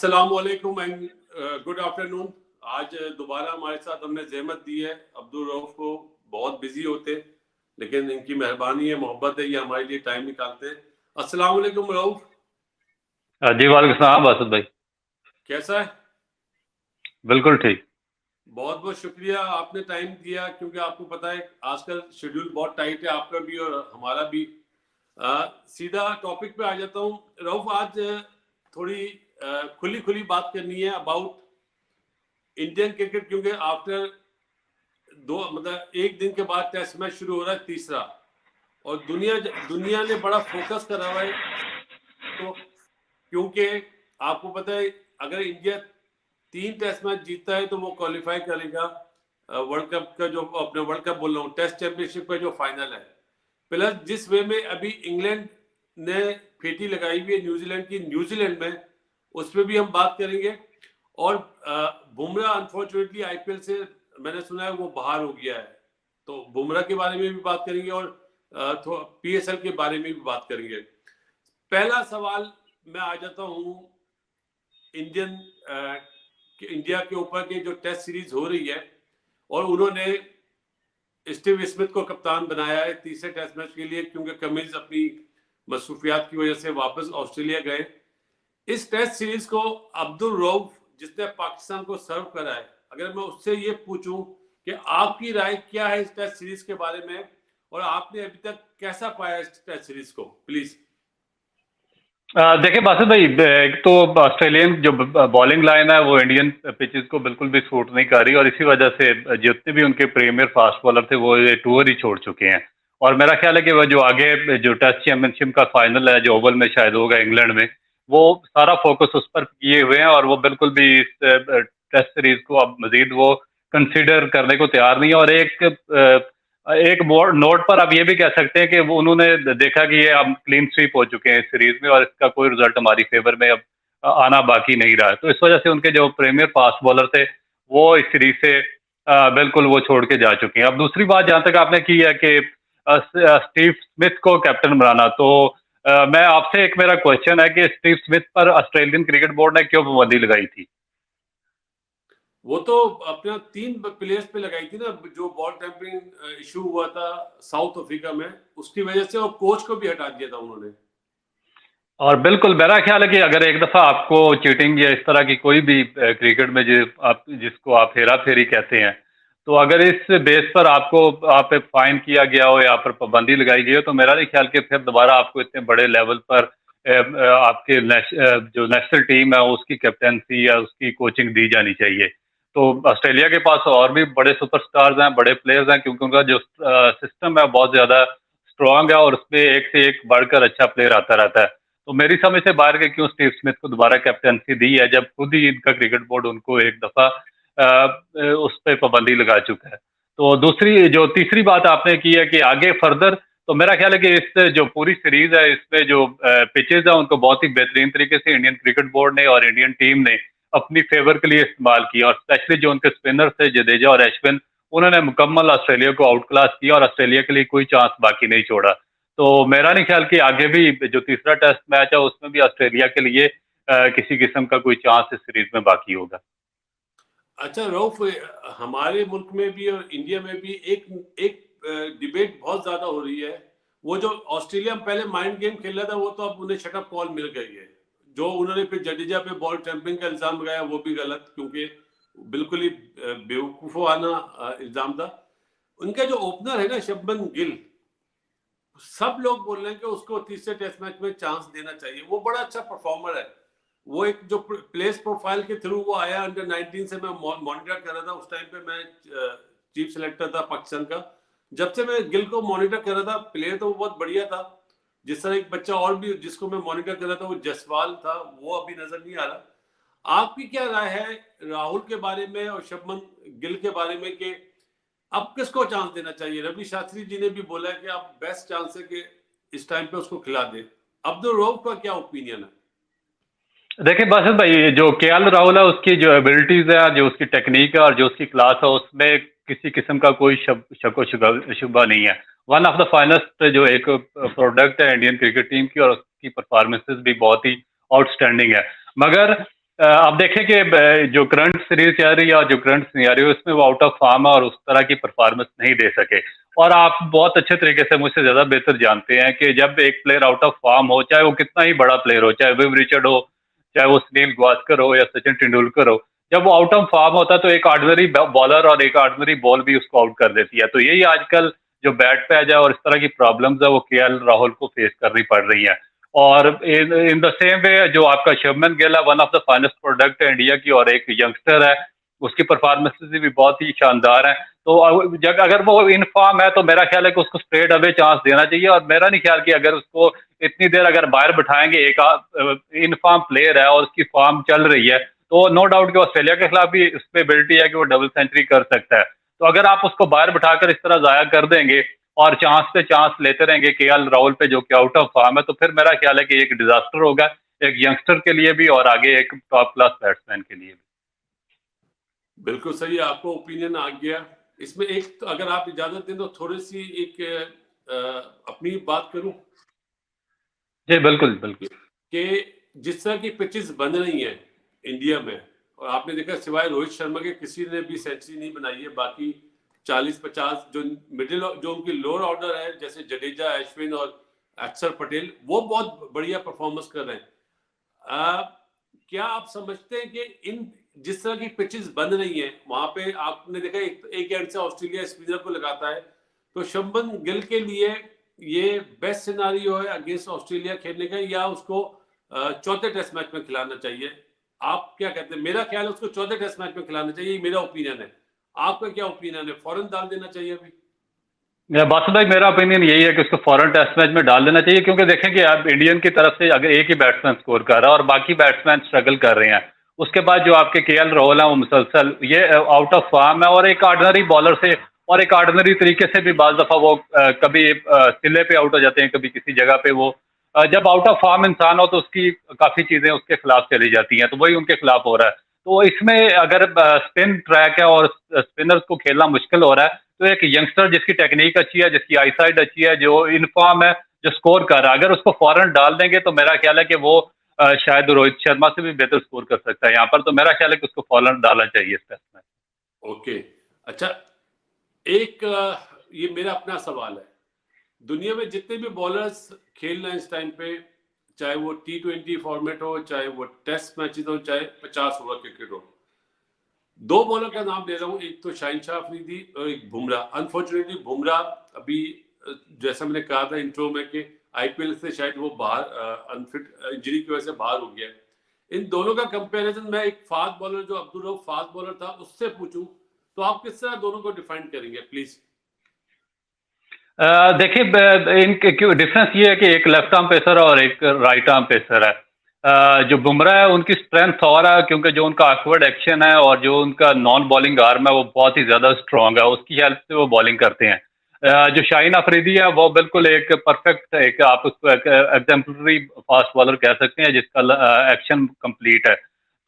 अस्सलाम वालेकुम and good afternoon. आज दोबारा हमारे साथ हमने जहमत दी है अब्दुल रऊफ को। बहुत बिजी होते लेकिन इनकी मेहरबानी है, मोहब्बत है, ये हमारे लिए टाइम निकालते हैं। अस्सलाम वालेकुम रऊफ। जी वालेकुम सलाम वासुद भाई। कैसा है? बिल्कुल ठीक। बहुत बहुत शुक्रिया, आपने टाइम दिया, क्योंकि आपको पता है आजकल शेड्यूल बहुत टाइट है, आपका भी और हमारा भी। सीधा टॉपिक पे आ जाता हूँ रऊफ। आज थोड़ी खुली खुली बात करनी है अबाउट इंडियन क्रिकेट, क्योंकि आफ्टर एक दिन के बाद टेस्ट मैच शुरू हो रहा है, तीसरा, और दुनिया ने बड़ा फोकस करा हुआ है। तो क्योंकि आपको पता है अगर इंडिया 3 टेस्ट मैच जीतता है तो वो क्वालिफाई करेगा वर्ल्ड कप का, जो अपने वर्ल्ड कप बोल रहा हूँ, टेस्ट चैंपियनशिप का जो फाइनल है। प्लस जिस वे में अभी इंग्लैंड ने फेटी लगाई हुई है न्यूजीलैंड की, न्यूजीलैंड में, उस पर भी हम बात करेंगे। और बुमराह अनफॉर्चुनेटली आईपीएल से मैंने सुना है वो बाहर हो गया है, तो बुमराह के बारे में भी बात करेंगे और पीएसएल के बारे में भी बात करेंगे। पहला सवाल मैं आ जाता हूँ इंडिया के ऊपर के जो टेस्ट सीरीज हो रही है, और उन्होंने स्टीव स्मिथ को कप्तान बनाया है तीसरे टेस्ट मैच के लिए, क्योंकि कमिंस अपनी मसरूफियात की वजह से वापस ऑस्ट्रेलिया गए। इस टेस्ट सीरीज को अब्दुल रऊफ, जिसने पाकिस्तान को सर्व करा है, अगर मैं उससे ये पूछूं कि आपकी राय क्या है इस टेस्ट सीरीज के बारे में, और आपने अभी तक कैसा पाया इस टेस्ट सीरीज को, प्लीज। देखिए बासित भाई, एक तो ऑस्ट्रेलियन जो बॉलिंग लाइन है वो इंडियन पिचेस को बिल्कुल भी सूट नहीं कर रही, और इसी वजह से जितने भी उनके प्रीमियर फास्ट बॉलर थे वो ये टूर ही छोड़ चुके हैं। और मेरा ख्याल है कि वो जो आगे जो टेस्ट चैंपियनशिप का फाइनल है जो ओवल में शायद होगा इंग्लैंड में, वो सारा फोकस उस पर किए हुए हैं, और वो बिल्कुल भी इस टेस्ट सीरीज को अब मजीद वो कंसिडर करने को तैयार नहीं है। और एक नोट पर आप ये भी कह सकते हैं कि वो उन्होंने देखा कि ये अब क्लीन स्वीप हो चुके हैं इस सीरीज में, और इसका कोई रिजल्ट हमारी फेवर में अब आना बाकी नहीं रहा है। तो इस वजह से उनके जो प्रीमियर फास्ट बॉलर थे वो इस सीरीज से बिल्कुल वो छोड़ के जा चुके हैं। अब दूसरी बात जहां तक आपने की है कि स्टीव स्मिथ को कैप्टन बनाना, तो मैं आपसे एक मेरा क्वेश्चन है कि स्टीव स्मिथ पर ऑस्ट्रेलियन क्रिकेट बोर्ड ने क्यों पाबंदी लगाई थी? वो तो अपना 3 प्लेयर्स पे लगाई थी ना, जो बॉल टैंपरिंग इशू हुआ था साउथ अफ्रीका में, उसकी वजह से, और कोच को भी हटा दिया था उन्होंने। और बिल्कुल मेरा ख्याल है कि अगर एक दफा आपको चीटिंग या इस तरह की कोई भी क्रिकेट में जिसको आप हेरा फेरी कहते हैं, तो अगर इस बेस पर आप पे फाइन किया गया हो या पर पाबंदी लगाई गई हो, तो मेरा नहीं ख्याल कि फिर दोबारा आपको इतने बड़े लेवल पर आपके जो नेशनल टीम है उसकी कैप्टनसी या उसकी कोचिंग दी जानी चाहिए। तो ऑस्ट्रेलिया के पास और भी बड़े सुपरस्टार्स हैं, बड़े प्लेयर्स हैं, क्योंकि उनका जो सिस्टम है बहुत ज्यादा स्ट्रांग है, और उसमें एक से एक बढ़कर अच्छा प्लेयर आता रहता है। तो मेरी समझ से बाहर के क्यों स्टीव स्मिथ को दोबारा कैप्टनसी दी है, जब खुद ही इनका क्रिकेट बोर्ड उनको एक दफा उस पर पाबंदी लगा चुका है। तो जो तीसरी बात आपने की है कि आगे फर्दर, तो मेरा ख्याल है कि इस जो पूरी सीरीज है इसमें जो पिचेज है उनको बहुत ही बेहतरीन तरीके से इंडियन क्रिकेट बोर्ड ने और इंडियन टीम ने अपनी फेवर के लिए इस्तेमाल किया, और स्पेशली जो उनके स्पिनर थे जडेजा और अश्विन, उन्होंने मुकम्मल ऑस्ट्रेलिया को आउट क्लास किया और ऑस्ट्रेलिया के लिए कोई चांस बाकी नहीं छोड़ा। तो मेरा नहीं ख्याल कि आगे भी जो तीसरा टेस्ट मैच है उसमें भी ऑस्ट्रेलिया के लिए किसी किस्म का कोई चांस इस सीरीज में बाकी होगा। अच्छा रऊफ, हमारे मुल्क में भी और इंडिया में भी एक एक डिबेट बहुत ज्यादा हो रही है। वो जो ऑस्ट्रेलिया में पहले माइंड गेम खेल रहा था, वो तो अब उन्हें शटअप कॉल मिल गई है। जो उन्होंने फिर जडेजा पे बॉल टैंपरिंग का इल्जाम लगाया वो भी गलत, क्योंकि बिल्कुल ही बेवकूफाना इल्जाम था। उनका जो ओपनर है ना, शुभमन गिल, सब लोग बोल रहे हैं कि उसको तीसरे टेस्ट मैच में चांस देना चाहिए। वो बड़ा अच्छा परफॉर्मर है। वो एक जो प्लेस प्रोफाइल के थ्रू वो आया, अंडर 19 से मैं मॉनिटर कर रहा था, उस टाइम पे मैं चीफ सिलेक्टर था पाकिस्तान का। जब से मैं गिल को मॉनिटर कर रहा था, प्लेयर तो वो बहुत बढ़िया था। जिस तरह एक बच्चा और भी जिसको मैं मॉनिटर कर रहा था, वो जसवाल था, वो अभी नजर नहीं आ रहा। आपकी क्या राय है राहुल के बारे में और शुभमन गिल के बारे में, कि अब किसको चांस देना चाहिए? रवि शास्त्री जी ने भी बोला है कि आप बेस्ट चांस है कि इस टाइम पे उसको खिला दे। अब्दुल रऊफ का क्या ओपिनियन है? देखिए बासित भाई, जो केएल राहुल है उसकी जो एबिलिटीज है, जो उसकी टेक्निक है और जो उसकी क्लास है, उसमें किसी किस्म का कोई शक शुबा नहीं है। वन ऑफ द फाइनेस्ट जो एक प्रोडक्ट है इंडियन क्रिकेट टीम की, और उसकी परफॉर्मेंसेस भी बहुत ही आउटस्टैंडिंग है। मगर आप देखें कि जो करंट सीरीज चल रही है और जो करंट सिनेरियो इसमें वो आउट ऑफ फॉर्म है और उस तरह की परफॉर्मेंस नहीं दे सके। और आप बहुत अच्छे तरीके से मुझसे ज्यादा बेहतर जानते हैं कि जब एक प्लेयर आउट ऑफ फॉर्म हो, चाहे वो कितना ही बड़ा प्लेयर हो, चाहे विव रिचर्ड हो, चाहे वो सुनील गावस्कर हो या सचिन तेंदुलकर हो, जब वो आउट ऑफ फॉर्म होता है तो एक ऑर्डिनरी बॉलर और एक ऑर्डिनरी बॉल भी उसको आउट कर देती है। तो यही आजकल जो बैट पे आ जाए और इस तरह की प्रॉब्लम्स है वो केएल राहुल को फेस करनी पड़ रही है। और इन द सेम वे जो आपका शुभमन गिल है, one of the finest product है इंडिया की, और एक यंगस्टर है, उसकी परफॉर्मेंसेज भी बहुत ही शानदार है। तो जब अगर वो इन फॉर्म है तो मेरा ख्याल है कि उसको स्ट्रेट अवे चांस देना चाहिए। और मेरा नहीं ख्याल कि अगर उसको इतनी देर अगर बाहर बिठाएंगे, एक इन फॉर्म प्लेयर है और उसकी फॉर्म चल रही है, तो नो डाउट कि ऑस्ट्रेलिया के खिलाफ भी उस पर एबिलिटी है कि वो डबल सेंचुरी कर सकता है। तो अगर आप उसको बाहर बिठाकर इस तरह जाया कर देंगे और चांस पे चांस लेते रहेंगे केएल राहुल पे जो कि आउट ऑफ फॉर्म है, तो फिर मेरा ख्याल है कि एक डिजास्टर होगा, एक यंगस्टर के लिए भी और आगे एक टॉप क्लास बैट्समैन के लिए भी। बिल्कुल सही, आपको ओपिनियन आ गया। इसमें एक तो अगर आप इजाजत दें तो थोड़ी सी एक अपनी बात करूं जी बिल्कुल बिल्कुल। कि जिस तरह की पिचेस बन रही हैं इंडिया में, और आपने देखा सिवाय रोहित शर्मा के किसी ने भी सेंचुरी नहीं बनाई है, बाकी 40-50 जो मिडिल जो उनकी लोअर ऑर्डर है जैसे जडेजा, अश्विन और अक्षर पटेल, वो बहुत बढ़िया परफॉर्मेंस कर रहे हैं। क्या आप समझते हैं कि इन जिस तरह की पिचेस बन रही हैं वहां पे आपने देखा एक एंड से ऑस्ट्रेलिया स्पिनर को लगाता है, तो शुभमन गिल के लिए ये बेस्ट सिनारियो है अगेंस्ट ऑस्ट्रेलिया खेलने का, या उसको चौथे टेस्ट मैच में खिलाना चाहिए? आप क्या कहते हैं? मेरा ख्याल है उसको चौथे टेस्ट मैच में खिलाना चाहिए, मेरा ओपिनियन है। आपका क्या ओपिनियन है? फौरन डाल देना चाहिए अभी? बासु भाई, मेरा ओपिनियन यही है कि उसको फॉरन टेस्ट मैच में डाल देना चाहिए, क्योंकि देखें कि आप इंडियन की तरफ से अगर एक ही बैट्समैन स्कोर कर रहा है और बाकी बैट्समैन स्ट्रगल कर रहे हैं, उसके बाद जो आपके केएल राहुल है वो मुसलसल ये आउट ऑफ फॉर्म है, और एक ऑर्डिनरी बॉलर से और एक ऑर्डिनरी तरीके से भी बाज दफा वो कभी सिले पे आउट हो जाते हैं, कभी किसी जगह पे वो जब आउट ऑफ फॉर्म इंसान हो तो उसकी काफी चीजें उसके खिलाफ चली जाती हैं, तो वही उनके खिलाफ हो रहा है। तो इसमें अगर स्पिन ट्रैक है और स्पिनर्स को खेलना मुश्किल हो रहा है, तो एक यंगस्टर जिसकी टेक्निक अच्छी है, जिसकी आईसाइड अच्छी है, जो इनफॉर्म है, जो स्कोर कर रहा है, अगर उसको फौरन डाल देंगे तो मेरा ख्याल है कि वो शायद रोहित शर्मा से भी बेहतर स्कोर कर सकता है यहाँ पर। तो मेरा ख्याल है कि उसको फौरन डालना चाहिए इस टेस्ट में। ओके, अच्छा, एक ये मेरा अपना सवाल है। दुनिया में जितने भी बॉलर्स खेल रहे हैं इस टाइम पे, चाहे वो T20 फॉर्मेट हो, चाहे वो टेस्ट मैचेस हो, चाहे 50 ओवर क्रिकेट हो, दो बॉलर का नाम ले रहा हूँ, एक तो शाहिन शाह अफरीदी और एक बुमराह। अनफॉर्चुनेटली बुमराह अभी जैसा मैंने कहा था इंट्रो में कि आईपीएल से शायद वो बाहर अनफिट इंजरी की वजह से बाहर हो गया। इन दोनों का कंपैरिजन मैं एक फास्ट बॉलर जो अब्दुल रऊफ फास्ट बॉलर था उससे पूछूं तो आप किस तरह दोनों को डिफाइन करेंगे प्लीज? देखिए, इनके डिफरेंस ये है कि एक लेफ्ट आर्म पेसर है और एक राइट आर्म पेसर है। जो बुमराह है उनकी स्ट्रेंथ और है, क्योंकि जो उनका ऑकवर्ड एक्शन है और जो उनका नॉन बॉलिंग आर्म है वो बहुत ही ज्यादा स्ट्रांग है, उसकी हेल्प से वो बॉलिंग करते हैं। जो शाहीन अफरीदी है वो बिल्कुल एक परफेक्ट, एक आप उसको एग्जाम्पलरी फास्ट बॉलर कह सकते हैं जिसका एक्शन कंप्लीट है।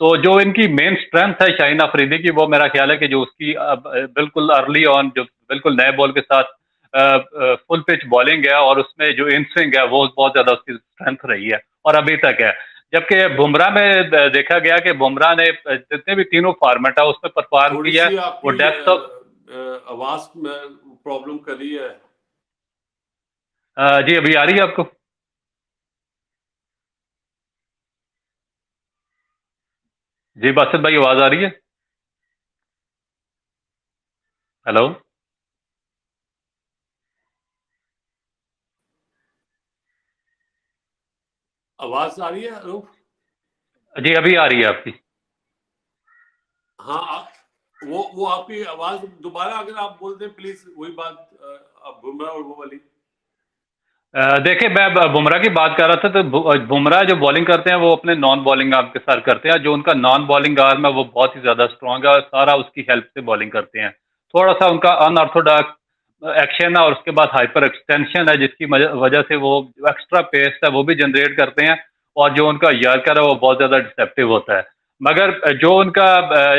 तो जो इनकी मेन स्ट्रेंथ है शाहीन अफरीदी की, वो मेरा ख्याल है कि जो उसकी बिल्कुल अर्ली ऑन जो बिल्कुल नए बॉल के साथ फुल पिच बॉलिंग है और उसमें जो इन स्विंग है वो बहुत ज्यादा उसकी स्ट्रेंथ रही है और अभी तक है। जबकि बुमराह में देखा गया कि बुमराह ने जितने भी तीनों फॉर्मेट है उसमें परफॉर्म थोड़ी किया। सी वो आपकी डेप्थ ऑफ आवाज में प्रॉब्लम कर रही है। जी अभी आ रही है आपको? जी बासित भाई, आवाज आ रही है? हेलो? आवाज आ रही है रूप? जी अभी आ रही है आपकी। हाँ वो आपकी आवाज दोबारा अगर आप बोल दें प्लीज, वही बात आप बुमराह और वो वाली। देखिए, मैं बुमराह की बात कर रहा था, तो बुमराह जो बॉलिंग करते हैं वो अपने नॉन बॉलिंग आर्म के साथ करते हैं। जो उनका नॉन बॉलिंग आर्म है वो बहुत ही ज़्यादा स्ट्रांग है और सारा उसकी हेल्प से बॉलिंग करते हैं। थोड़ा सा उनका अनऑर्थोडॉक्स एक्शन है और उसके बाद हाइपर एक्सटेंशन है, जिसकी वजह से वो एक्स्ट्रा पेस है वो भी जनरेट करते हैं, और जो उनका यॉर्कर है वो बहुत ज़्यादा डिसेप्टिव होता है। मगर जो उनका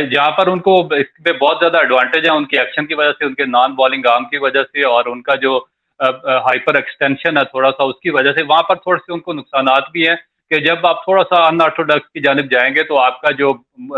जहाँ पर उनको इस पे बहुत ज़्यादा एडवांटेज है उनकी एक्शन की वजह से, उनके नॉन बॉलिंग आर्म की वजह से और उनका जो हाइपर एक्सटेंशन है थोड़ा सा, उसकी वजह से वहां पर थोड़े से उनको नुकसानात भी हैं। कि जब आप थोड़ा सा अनऑर्थोडॉक्स की जानिब जाएंगे तो आपका जो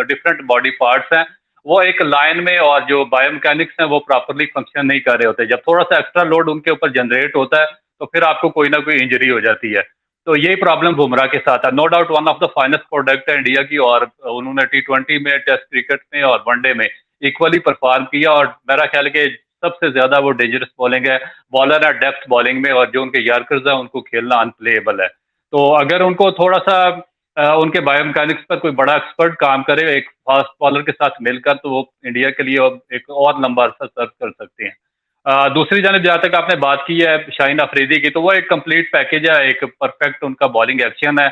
डिफरेंट बॉडी पार्ट्स हैं वो एक लाइन में, और जो बायोमैकेनिक्स हैं वो प्रॉपरली फंक्शन नहीं कर रहे होते। जब थोड़ा सा एक्स्ट्रा लोड उनके ऊपर जनरेट होता है तो फिर आपको कोई ना कोई इंजरी हो जाती है। तो यही प्रॉब्लम बुमराह के साथ है। No doubt one of the finest product है इंडिया की, और उन्होंने T20 में, टेस्ट क्रिकेट में और वनडे में इक्वली परफॉर्म किया, और मेरा ख्याल है कि सबसे ज्यादा वो डेंजरस बॉलिंग है, बॉलर है डेप्थ बॉलिंग में, और जो उनके यार्कर्स है उनको खेलना अनप्लेएबल है। तो अगर उनको थोड़ा सा उनके बायोमैकेनिक्स पर कोई बड़ा एक्सपर्ट काम करे एक फास्ट बॉलर के साथ मिलकर, तो वो इंडिया के लिए एक और लंबा अरसा सर्व कर सकते हैं। दूसरी जानिब जहाँ तक आपने बात की है शाहीन अफरीदी की, तो वो एक कंप्लीट पैकेज है, एक परफेक्ट उनका बॉलिंग एक्शन है,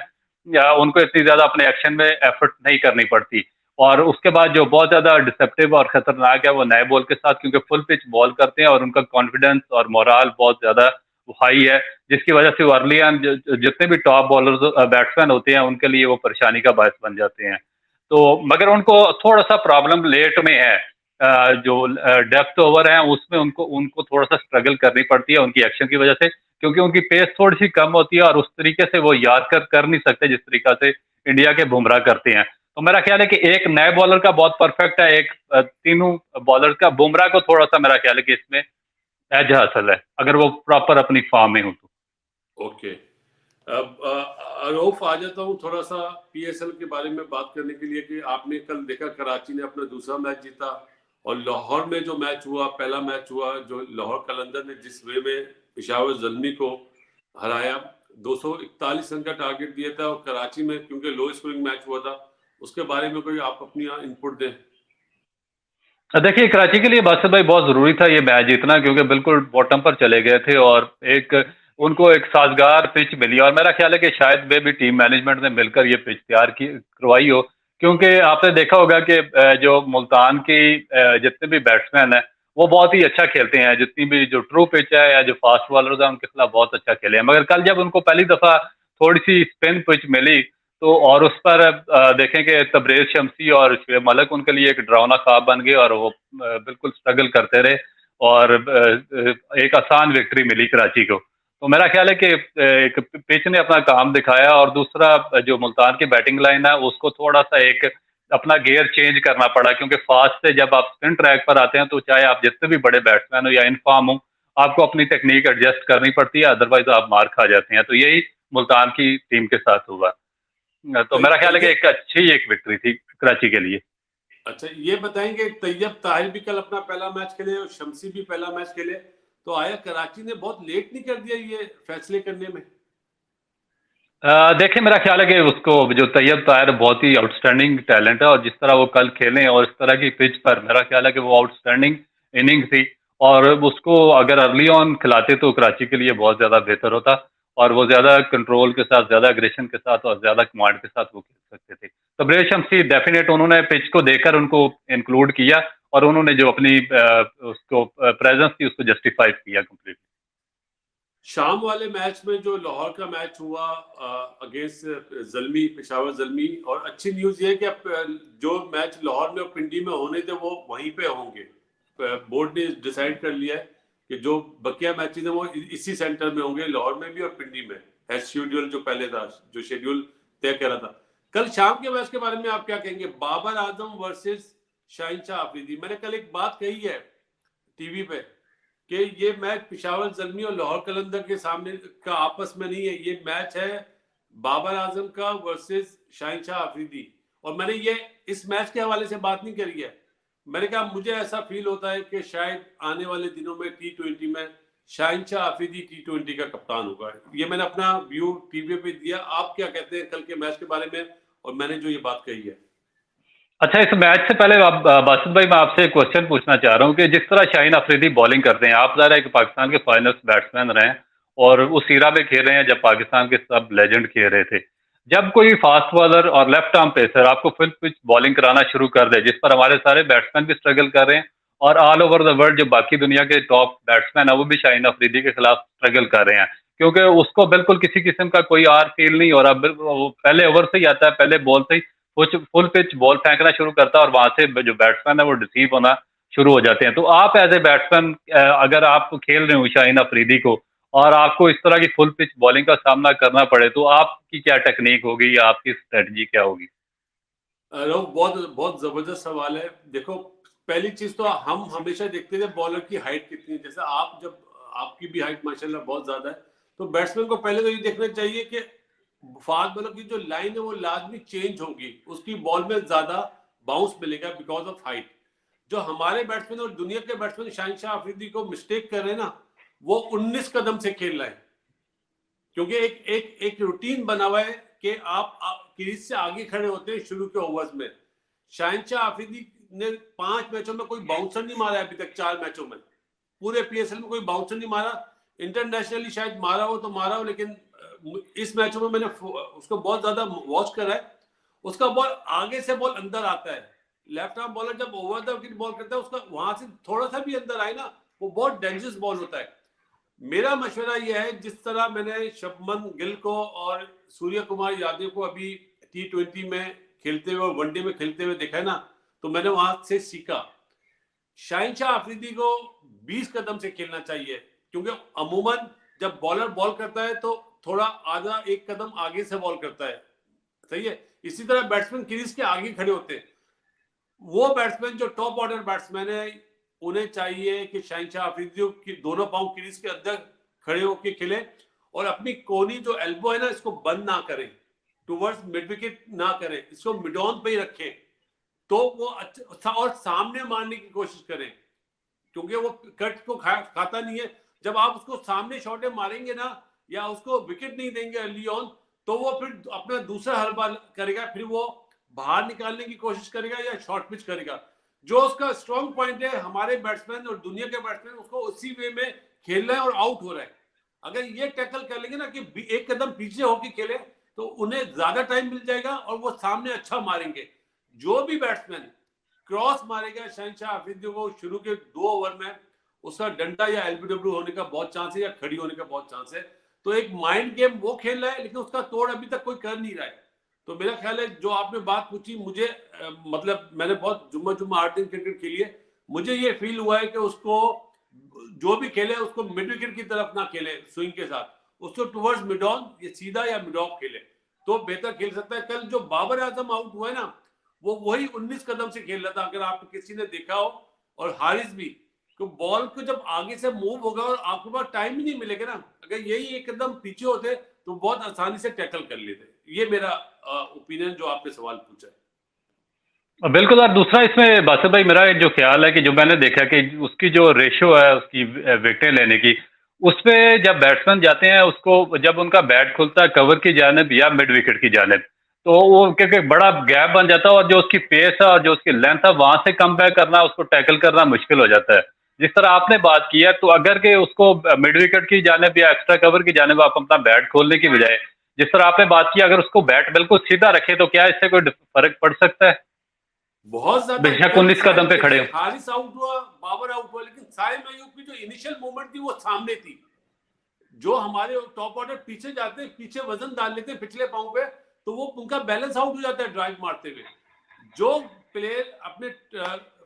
या उनको इतनी ज्यादा अपने एक्शन में एफर्ट नहीं करनी पड़ती। और उसके बाद जो बहुत ज्यादा डिसेप्टिव और खतरनाक है वो नए बॉल के साथ, क्योंकि फुल पिच बॉल करते हैं और उनका कॉन्फिडेंस और मोराल बहुत ज्यादा हाई है, जिसकी वजह से वो अर्ली ऑन जितने भी टॉप बॉलर्स बैट्समैन होते हैं उनके लिए वो परेशानी का बायस बन जाते हैं। तो मगर उनको थोड़ा सा प्रॉब्लम लेट में है, जो डेप्थ ओवर है उसमें उनको उनको थोड़ा सा स्ट्रगल करनी पड़ती है उनकी एक्शन की वजह से, क्योंकि उनकी पेस थोड़ी सी कम होती है और उस तरीके से वो यार्कर कर नहीं सकते जिस तरीका से इंडिया के बुमराह करते हैं। तो मेरा ख्याल है कि एक नए बॉलर का बहुत परफेक्ट है, एक तीनों बॉलर का। बुमराह को थोड़ा सा मेरा ख्याल है कि इसमें एज हासिल है अगर वो प्रॉपर अपनी फॉर्म में हो तो। ओके, अब रऊफ आ जाता हूँ थोड़ा सा PSL के बारे में बात करने के लिए कि आपने कल देखा कराची ने अपना दूसरा मैच जीता, और लाहौर में जो मैच हुआ, पहला मैच हुआ जो लाहौर कलंदर ने जिस वे में पेशावर ज़ल्मी को हराया, 241 रन का टारगेट दिया था, और कराची में क्योंकि लो स्कोरिंग मैच हुआ था, उसके बारे में कोई आप अपनी इनपुट दें। देखिए कराची के लिए बासित भाई बहुत जरूरी था ये मैच जीतना, क्योंकि बिल्कुल बॉटम पर चले गए थे और एक उनको एक साजगार पिच मिली, और मेरा ख्याल है कि शायद वे भी टीम मैनेजमेंट ने मिलकर ये पिच तैयार की करवाई हो, क्योंकि आपने देखा होगा कि जो मुल्तान की जितने भी बैट्समैन हैं वो बहुत ही अच्छा खेलते हैं, जितनी भी जो ट्रू पिच है या जो फास्ट बॉलर्स हैं उनके खिलाफ बहुत अच्छा खेले हैं। मगर कल जब उनको पहली दफा थोड़ी सी स्पिन पिच मिली तो, और उस पर देखें कि तबरेज शमसी और शुएब मलिक उनके लिए एक डरावना ख्वाब बन गए, और वो बिल्कुल स्ट्रगल करते रहे, और एक आसान विक्ट्री मिली कराची को। तो मेरा ख्याल है कि एक पिच ने अपना काम दिखाया, और दूसरा जो मुल्तान की बैटिंग लाइन है उसको थोड़ा सा एक अपना गियर चेंज करना पड़ा, क्योंकि फास्ट से जब आप स्पिन ट्रैक पर आते हैं तो चाहे आप जितने भी बड़े बैट्समैन हो या इनफॉर्म हो, आपको अपनी टेक्निक एडजस्ट करनी पड़ती है, अदरवाइज आप मार खा जाते हैं। तो यही मुल्तान की टीम के साथ हुआ। तो मेरा ख्याल है कि एक अच्छी एक विक्ट्री थी कराची के लिए। अच्छा, ये बताएंगे तैयब ताहिर भी कल अपना पहला मैच खेले और शमसी भी पहला मैच खेले, तो आया कराची ने बहुत लेट नहीं कर दिया ये फैसले करने में? देखिए मेरा ख्याल है कि उसको जो तैयब ताहिर बहुत ही आउटस्टैंडिंग टैलेंट है, और जिस तरह वो कल खेले और इस तरह की पिच पर मेरा ख्याल है कि वो आउटस्टैंडिंग इनिंग थी, और उसको अगर अर्ली ऑन खिलाते तो कराची के लिए बहुत ज़्यादा बेहतर होता, और वो ज़्यादा कंट्रोल के साथ, ज़्यादा एग्रेशन के साथ और ज़्यादा कमांड के साथ वो खेल सकते थे। तो ब्रेश शमसी डेफिनेट उन्होंने पिच को देखकर उनको इंक्लूड किया, और उन्होंने जो अपनी उसको प्रेजेंस थी उसको जस्टिफाई किया कम्प्लीटली। शाम वाले मैच में जो लाहौर का मैच हुआ अगेंस्ट जल्मी, पेशावर जल्मी, और अच्छी न्यूज ये है कि अब जो मैच लाहौर में और पिंडी में होने थे वो वहीं पे होंगे। बोर्ड ने डिसाइड कर लिया है कि जो बकिया मैचेस हैं वो इसी सेंटर में होंगे, लाहौर में भी और पिंडी में, एज शेड्यूल जो पहले था, जो शेड्यूल तय करा था। कल शाम के मैच के बारे में आप क्या कहेंगे, बाबर आजम वर्सेस शाहीन शाह अफरीदी? मैंने कल एक बात कही है टीवी पे कि ये मैच पेशावर जल्मी और लाहौर कलंदर के सामने का आपस में नहीं है, ये मैच है बाबर आजम का वर्सेस शाहीन शाह अफरीदी। और मैंने ये इस मैच के हवाले से बात नहीं करी है, मैंने कहा मुझे ऐसा फील होता है कि शायद आने वाले दिनों में T20 में शाहीन शाह अफरीदी T20 का कप्तान होगा। ये मैंने अपना व्यू टीवी पे दिया, आप क्या कहते हैं कल के मैच के बारे में और मैंने जो ये बात कही है? अच्छा, इस मैच से पहले बासित भाई मैं आपसे एक क्वेश्चन पूछना चाह रहा हूँ कि जिस तरह शाहीन अफरीदी बॉलिंग करते हैं, आप ज़रा एक पाकिस्तान के फाइनल्स बैट्समैन रहे हैं और उस इरा में खेल रहे हैं जब पाकिस्तान के सब लेजेंड खेल रहे थे। जब कोई फास्ट बॉलर और लेफ्ट आर्म पेसर आपको फुल पिच बॉलिंग कराना शुरू कर दे, जिस पर हमारे सारे बैट्समैन भी स्ट्रगल कर रहे हैं, और ऑल ओवर द वर्ल्ड जो बाकी दुनिया के टॉप बैट्समैन है वो भी शाहीन अफरीदी के खिलाफ स्ट्रगल कर रहे हैं, क्योंकि उसको बिल्कुल किसी किस्म का कोई आर फील नहीं हो रहा। वो पहले ओवर से ही आता है, पहले बॉल से ही कुछ फुल पिच बॉल फेंकना शुरू करता है, और वहां से जो बैट्समैन है वो डिसीव होना शुरू हो जाते हैं। तो आप एज ए बैट्समैन अगर आप खेल रहे हो शाहीन अफरीदी को और आपको इस तरह की फुल पिच बॉलिंग का सामना करना पड़े, तो आपकी क्या टेक्निक होगी या आपकी स्ट्रेटजी क्या होगी? रोहन, बहुत बहुत जबरदस्त सवाल है। देखो, पहली चीज तो हम हमेशा देखते थे बॉलर की हाइट कितनी है। जैसे आप, जब आपकी भी हाइट माशाल्लाह बहुत ज्यादा है, तो बैट्समैन को पहले तो ये देखना चाहिए कि फास्ट बॉलर की जो लाइन है वो लाजमी चेंज होगी, उसकी बॉल में ज्यादा बाउंस मिलेगा बिकॉज ऑफ हाइट। जो हमारे बैट्समैन और दुनिया के बैट्समैन शाहिन अफरीदी को मिस्टेक कर रहे हैं ना, वो 19 कदम से खेल रहे हैं। क्योंकि एक एक एक रूटीन बना हुआ है कि आप क्रीज से आगे खड़े होते हैं शुरू के ओवर्स में। शाहिन अफरीदी ने 5 मैचों में कोई बाउंसर नहीं मारा है अभी तक, 4 मैचों में पूरे पीएसएल में कोई बाउंसर नहीं मारा। इंटरनेशनली शायद मारा हो तो मारा हो, लेकिन इस मैचों में मैंने उसको बहुत ज्यादा वॉच करा है। उसका बॉल आगे से बॉल अंदर आता है। लेफ्ट आर्म बॉलर जब ओवर द विकेट बॉल करता है, उसका वहां से थोड़ा सा भी अंदर आए ना, वो बहुत डेंजरस बॉल होता है। मेरा मशवरा यह है, जिस तरह मैंने शुभमन गिल को और सूर्य कुमार यादव को अभी T20 में खेलते हुए और वनडे में खेलते हुए देखा है ना, तो मैंने वहां से सीखा। शाहिन अफरीदी को 20 कदम से खेलना चाहिए, क्योंकि अमूमन जब बॉलर बॉल करता है तो थोड़ा आधा एक कदम आगे से बॉल करता है। सही है। इसी तरह बैट्समैन क्रीज के आगे खड़े होते हैं। वो बैट्समैन जो टॉप ऑर्डर बैट्समैन है, उन्हें चाहिए कि शाहिन अफरीदी की दोनों पांव क्रीज के अंदर खड़े होकर खेले और अपनी कोनी जो एल्बो है ना, इसको बंद ना करें, टुवर्ड्स मिड विकेट ना करें, इसको मिड ऑन पे ही रखें। तो वो अच्छा, और सामने मारने की कोशिश करें, क्योंकि वो कट को खाता नहीं है। जब आप उसको सामने शॉटे मारेंगे ना, या उसको विकेट नहीं देंगे अर्ली ऑन, तो वो फिर अपना दूसरा हरबा करेगा, फिर वो बाहर निकालने की कोशिश करेगा या शॉर्ट पिच करेगा। जो उसका स्ट्रॉन्ग पॉइंट है, हमारे बैट्समैन और दुनिया के बैट्समैन उसको उसी वे में खेल रहे हैं और आउट हो रहे हैं। अगर ये टैकल कर लेंगे ना कि एक कदम पीछे होके खेले, तो उन्हें ज्यादा टाइम मिल जाएगा और वो सामने अच्छा मारेंगे। जो भी बैट्समैन क्रॉस मारेगा शाहिन अफरीदी को शुरू के 2 ओवर में, उसका डंडा या एलबीडब्ल्यू होने का बहुत चांस है या खड़ी होने का बहुत चांस है। तो एक माइंड गेम वो खेल रहा है, लेकिन उसका तोड़ अभी तक कोई कर नहीं रहा है। तो मेरा ख्याल है, जो आपने बात पूछी, मुझे मतलब मैंने बहुत जुम्मा 8 दिन क्रिकेट खेली है, मुझे ये फील हुआ है कि उसको जो भी खेले उसको मिड विकेट की तरफ ना खेले स्विंग के साथ, उसको टुवर्ड्स मिड ऑन, ये सीधा या मिड ऑफ खेले तो बेहतर खेल सकता है। कल जो बाबर आजम आउट हुआ है ना, वो वही 19 कदम से खेल रहा था, अगर आप किसी ने देखा हो। और हारिस भी, तो बॉल को जब आगे से मूव होगा और आपके पास टाइम ही नहीं मिलेगा ना, अगर यही एक कदम पीछे होते तो बहुत आसानी से टैकल कर लेते। ये मेरा ओपिनियन जो आपने सवाल पूछा है। बिल्कुल। और दूसरा इसमें बासित भाई, मेरा जो ख्याल है कि जो मैंने देखा कि उसकी जो रेशो है उसकी विकेटें लेने की, उसपे जब बैट्समैन जाते हैं, उसको जब उनका बैट खुलता है कवर की जानिब या मिड विकेट की जानिब, तो वो क्योंकि बड़ा गैप बन जाता है और जो उसकी पेस है और जो उसकी लेंथ है, वहां से कम बैक करना, उसको टैकल करना मुश्किल हो जाता है। जिस तरह आपने बात की है, तो अगर के उसको मिड विकेट की जानिब या एक्स्ट्रा कवर की जानिब आप अपना बैट खोलने की बजाय, जिस तरह आपने बात की, अगर उसको बैट बिल्कुल सीधा रखे, तो क्या इससे कोई फर्क पड़ सकता है? बहुत ज्यादा। बेशक कल 19 कदम पे खड़े हो। हारिस आउट हुआ, बाबर आउट हुआ, लेकिन साइम अयूब की जो इनिशियल मूवमेंट थी वो सामने थी। जो हमारे टॉप ऑर्डर पीछे जाते हैं, पीछे वजन डाल लेते हैं पिछले पांव पे, तो वो उनका बैलेंस आउट हो जाता है ड्राइव मारते हुए। जो प्लेयर अपने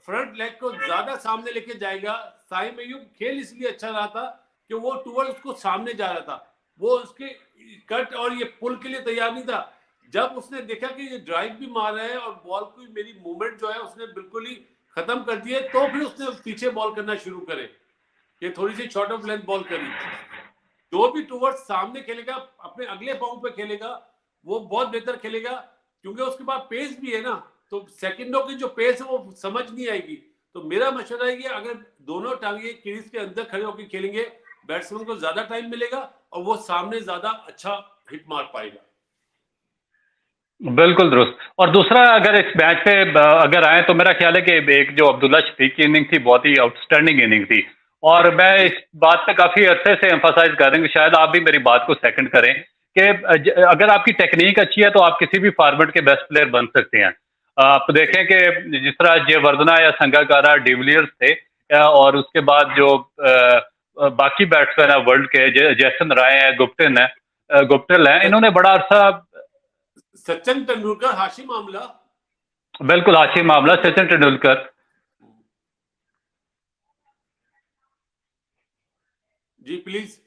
फ्रंट लेग को ज्यादा सामने लेके जाएगा, साइम अयूब खेल इसलिए अच्छा रहा था कि वो टूवर्ड उसको सामने जा रहा था, वो उसके कट और ये पुल के लिए तैयार नहीं था। जब उसने देखा कि ये ड्राइव भी मार रहा है और बॉल की मेरी मूवमेंट जो है उसने बिल्कुल ही खत्म कर दी है, तो फिर उसने पीछे बॉल करना शुरू करे, ये थोड़ी सी शॉर्ट ऑफ लेंथ बॉल करी। जो भी टूवर्ड सामने खेलेगा, अपने अगले पाँव पे खेलेगा, वो बहुत बेहतर खेलेगा, क्योंकि उसके बाद पेस भी है ना। तो सेकंडों की जो पेस है वो समझ नहीं आएगी। तो मेरा मशवरा है कि अगर दोनों टांगे क्रीज के अंदर खड़े होकर खेलेंगे, बैट्समैन को ज्यादा टाइम मिलेगा और वो सामने ज्यादा अच्छा हिट मार पाएगा। बिल्कुल दुरुस्त। और दूसरा, अगर इस मैच पे अगर आए, तो मेरा ख्याल है कि एक जो अब्दुल्ला शफीक की इनिंग थी, बहुत ही आउटस्टैंडिंग इनिंग थी। और मैं इस बात पे काफी अच्छे से एम्फसाइज कर रहा हूँ, शायद आप भी मेरी बात को सेकंड करें, कि अगर आपकी टेक्निक अच्छी है तो आप किसी भी फॉर्मेट के बेस्ट प्लेयर बन सकते हैं। आप देखें कि जिस तरह जयवर्धना या संगाकारा, डिविलियर्स थे, और उसके बाद जो बाकी बैट्समैन है वर्ल्ड के, जैसन राय है, गुप्टिल है, इन्होंने बड़ा अरसा। सचिन तेंदुलकर, हाशिम आमला। बिल्कुल, हाशिम आमला, सचिन तेंदुलकर। जी प्लीज।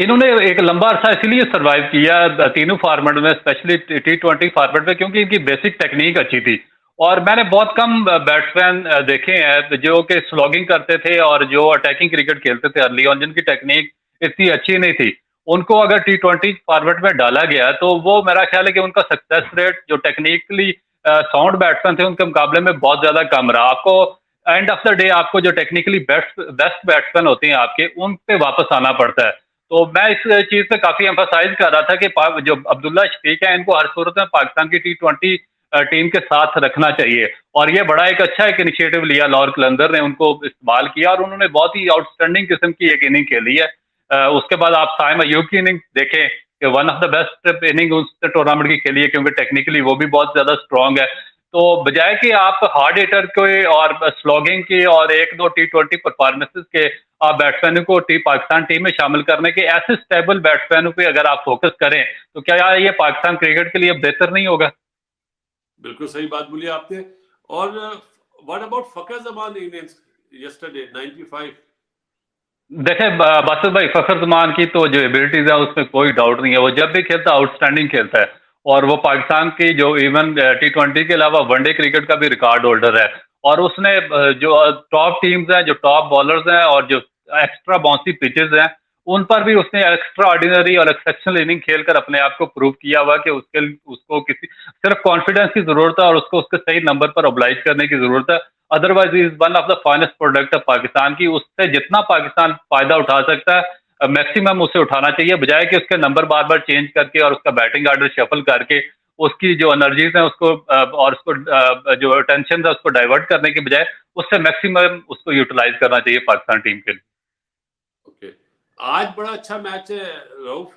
इन्होंने एक लंबा अरसा इसलिए सरवाइव किया तीनों फॉर्मेट में, स्पेशली T20 फॉर्मेट में, क्योंकि इनकी बेसिक टेक्निक अच्छी थी। और मैंने बहुत कम बैट्समैन देखे हैं जो कि स्लॉगिंग करते थे और जो अटैकिंग क्रिकेट खेलते थे अर्ली ऑन, जिनकी टेक्निक इतनी अच्छी नहीं थी। उनको अगर T20 फॉर्मेट में डाला गया तो वो मेरा ख्याल है कि उनका सक्सेस रेट जो टेक्निकली साउंड बैट्समैन थे उनके मुकाबले में बहुत ज्यादा कम रहा। आपको एंड ऑफ द डे आपको जो टेक्निकली बेस्ट बैट्समैन होते हैं आपके, उन पे वापस आना पड़ता है। तो मैं इस चीज पे काफी एम्फसाइज कर रहा था कि जो अब्दुल्ला शफीक है इनको हर सूरत में पाकिस्तान की T20 टीम के साथ रखना चाहिए। और ये बड़ा एक अच्छा एक इनिशिएटिव लिया लॉर्ड कलंदर ने, उनको इस्तेमाल किया और उन्होंने बहुत ही आउटस्टैंडिंग किस्म की एक इनिंग खेली है। उसके बाद आप साइम अयूब की इनिंग देखें कि one of the best inning उस टूर्नामेंट की खेली है, क्योंकि टेक्निकली वो भी बहुत ज्यादा स्ट्रांग है। तो बजाय कि आप हार्ड हिटर के और स्लॉगिंग की और एक दो T20 परफॉर्मेंसेस के आप बैट्समैनों को पाकिस्तान टीम में शामिल करने के ऐसे स्टेबल बैट्समैनों पे अगर आप फोकस करें तो क्या ये पाकिस्तान क्रिकेट के लिए बेहतर नहीं होगा? बिल्कुल सही बात बोली आपने। और what about Fakhar Zaman innings yesterday 95? देखे बासित भाई, फखर जमान की तो जो एबिलिटीज है उसमें कोई डाउट नहीं है, वो जब भी खेलता है आउटस्टैंडिंग खेलता है। और वो पाकिस्तान की जो इवन T20 के अलावा वनडे क्रिकेट का भी रिकॉर्ड होल्डर है। और उसने जो टॉप टीम्स हैं, जो टॉप बॉलर्स हैं और जो एक्स्ट्रा बाउंसी पिचेस हैं, उन पर भी उसने एक्स्ट्रा ऑर्डिनरी और एक्सेप्शनल इनिंग खेलकर अपने आप को प्रूव किया हुआ कि उसको किसी सिर्फ कॉन्फिडेंस की जरूरत है और उसको उसके सही नंबर पर ओब्लाइज करने की जरूरत है। Otherwise is one of the finest product of Pakistan की। उससे जितना पाकिस्तान फायदा उठा सकता है मैक्सिमम उसे उठाना चाहिए, बजाय कि उसके नंबर बार बार चेंज करके और उसका बैटिंग ऑर्डर शफल करके उसकी जो एनर्जीज है उसको और उसको जो अटेंशन है उसको डाइवर्ट करने के बजाय उससे मैक्सिमम उसको यूटिलाइज करना चाहिए पाकिस्तान टीम के लिए। ओके, आज बड़ा अच्छा मैच है रऊफ,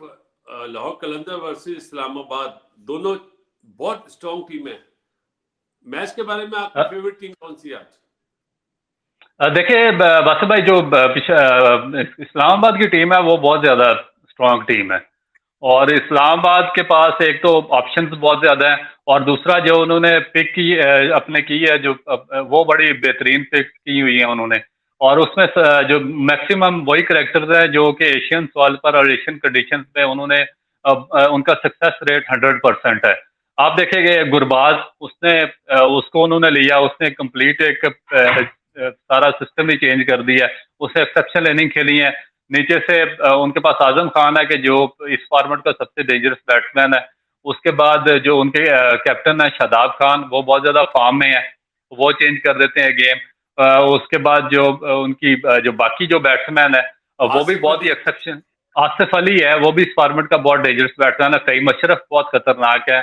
लाहौर कलंदर वर्सेस इस्लामाबाद, दोनों बहुत स्ट्रॉन्ग टीम है। मैच के बारे में आपकी फेवरेट टीम कौन सी है आज? देखिए बासित भाई, जो इस्लामाबाद की टीम है वो बहुत ज्यादा स्ट्रांग टीम है। और इस्लामाबाद के पास एक तो ऑप्शंस बहुत ज्यादा हैं और दूसरा जो उन्होंने पिक की अपने की है जो वो बड़ी बेहतरीन पिक की हुई है उन्होंने। और उसमें जो मैक्सिमम वही करेक्टर्स हैं जो कि एशियन सॉइल पर और एशियन कंडीशंस में उन्होंने उनका सक्सेस रेट 100% है। आप देखेंगे गुरबाज, उसने उसको उन्होंने लिया, उसने कंप्लीट एक सारा सिस्टम ही चेंज कर दिया। उसने एक्सेप्शनल इनिंग खेली है। नीचे से उनके पास आजम खान है कि जो इस फॉर्मेट का सबसे डेंजरस बैट्समैन है। उसके बाद जो उनके कैप्टन है शादाब खान, वो बहुत ज्यादा फॉर्म में है, वो चेंज कर देते हैं गेम। उसके बाद जो उनकी जो बाकी जो बैट्समैन है वो भी बहुत ही एक्सेप्शन। आसिफ अली है, वो भी इस फॉर्मेट का बहुत डेंजरस बैट्समैन है। फहीम अशरफ बहुत खतरनाक है।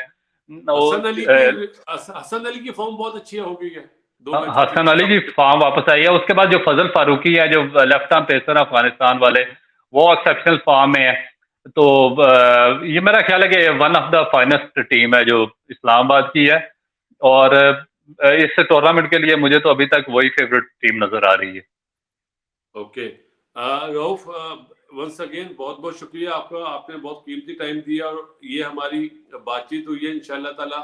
हसन अली की फॉर्म बहुत अच्छी हो गई है, दो मैचों हसन अली की फॉर्म वापस आई है। उसके बाद जो फजल फारूकी है जो लेफ्ट आर्म पेसर है अफगानिस्तान वाले, वो एक्सेप्शनल फॉर्म में है। तो ये मेरा ख्याल है कि one of the finest team है जो इस्लामाबाद की है। और इस टूर्नामेंट के लिए मुझे तो अभी तक वही फेवरेट टीम नजर आ रही है। ओके रऊफ, वंस अगेन बहुत बहुत शुक्रिया आपका, आपने बहुत कीमती टाइम दिया और ये हमारी बातचीत हुई है। इंशाल्लाह ताला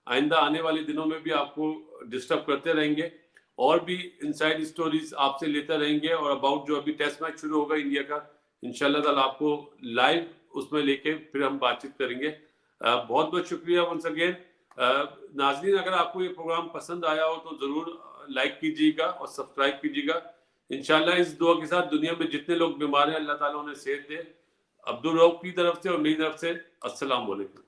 आइंदा आने वाले दिनों में भी आपको डिस्टर्ब करते रहेंगे और भी इनसाइड स्टोरीज आपसे लेते रहेंगे। और अबाउट जो अभी टेस्ट मैच शुरू होगा इंडिया का, इंशाल्लाह ताला आपको लाइव उसमें लेके फिर हम बातचीत करेंगे। बहुत बहुत शुक्रिया वंस अगेन। नाजरीन, अगर आपको ये प्रोग्राम पसंद आया हो तो ज़रूर लाइक कीजिएगा और सब्सक्राइब कीजिएगा। इंशाल्लाह इस दुआ के साथ दुनिया में जितने लोग बीमार हैं अल्लाह ताला उन्हें सेहत दे। अब्दुल रऊफ की तरफ से और मेरी तरफ से अस्सलाम वालेकुम।